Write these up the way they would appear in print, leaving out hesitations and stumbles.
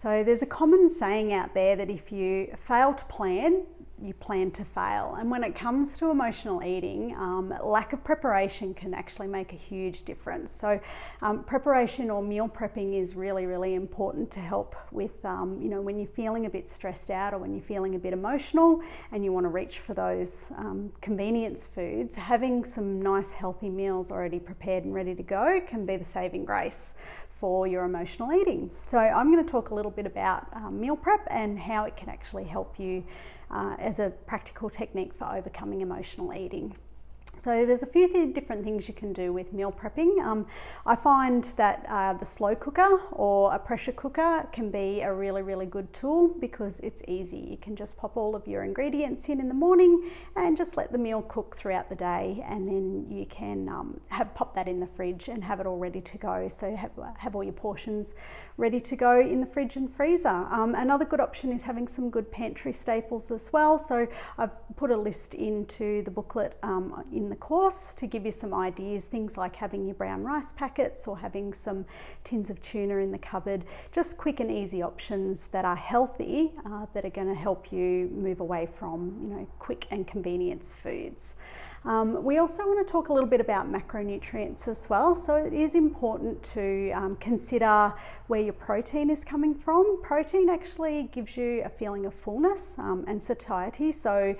So there's a common saying out there that if you fail to plan, you plan to fail. And when it comes to emotional eating, lack of preparation can actually make a huge difference. So preparation or meal prepping is really, really important to help with, when you're feeling a bit stressed out or when you're feeling a bit emotional and you want to reach for those convenience foods. Having some nice healthy meals already prepared and ready to go can be the saving grace for your emotional eating. So I'm going to talk a little bit about meal prep and how it can actually help you as a practical technique for overcoming emotional eating. So there's a few different things you can do with meal prepping. I find that the slow cooker or a pressure cooker can be a really, really good tool because it's easy. You can just pop all of your ingredients in the morning and just let the meal cook throughout the day, and then you can pop that in the fridge and have it all ready to go. So have all your portions ready to go in the fridge and freezer. Another good option is having some good pantry staples as well. So I've put a list into the booklet in the course to give you some ideas, things like having your brown rice packets or having some tins of tuna in the cupboard, just quick and easy options that are healthy, that are going to help you move away from quick and convenience foods. We also want to talk a little bit about macronutrients as well. So it is important to consider where your protein is coming from. Protein actually gives you a feeling of fullness and satiety. So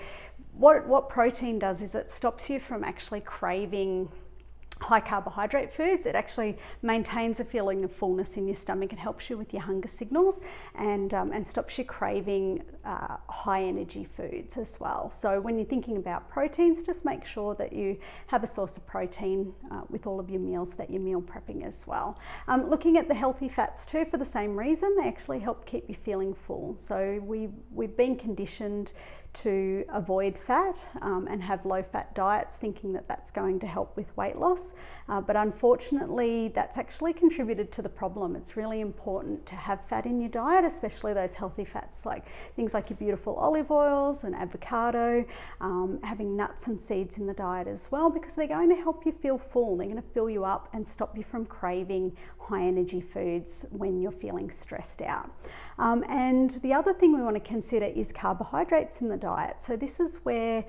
what protein does is it stops you from actually craving high carbohydrate foods. It actually maintains a feeling of fullness in your stomach. It helps you with your hunger signals and stops you craving high energy foods as well. So when you're thinking about proteins, just make sure that you have a source of protein with all of your meals that you're meal prepping as well. Looking at the healthy fats too, for the same reason, they actually help keep you feeling full. So we've been conditioned to avoid fat and have low fat diets, thinking that that's going to help with weight loss. But unfortunately, that's actually contributed to the problem. It's really important to have fat in your diet, especially those healthy fats, like things like your beautiful olive oils and avocado, having nuts and seeds in the diet as well, because they're going to help you feel full. They're going to fill you up and stop you from craving high energy foods when you're feeling stressed out. And the other thing we want to consider is carbohydrates in the diet. So this is where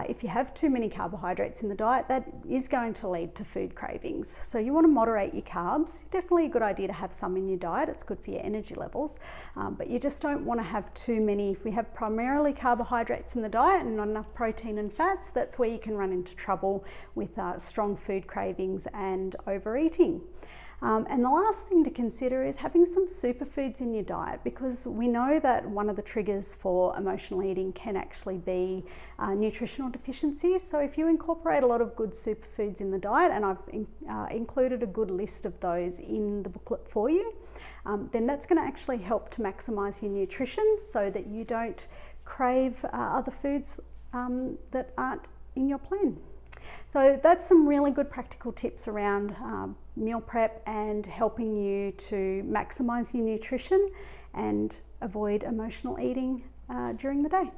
if you have too many carbohydrates in the diet, that is going to lead to food cravings. So you want to moderate your carbs. Definitely a good idea to have some in your diet. It's good for your energy levels, but you just don't want to have too many. If we have primarily carbohydrates in the diet and not enough protein and fats, that's where you can run into trouble with strong food cravings and overeating. And the last thing to consider is having some superfoods in your diet, because we know that one of the triggers for emotional eating can actually be nutritional deficiencies. So if you incorporate a lot of good superfoods in the diet, and I've included a good list of those in the booklet for you, then that's going to actually help to maximize your nutrition so that you don't crave other foods that aren't in your plan. So that's some really good practical tips around meal prep and helping you to maximize your nutrition and avoid emotional eating during the day.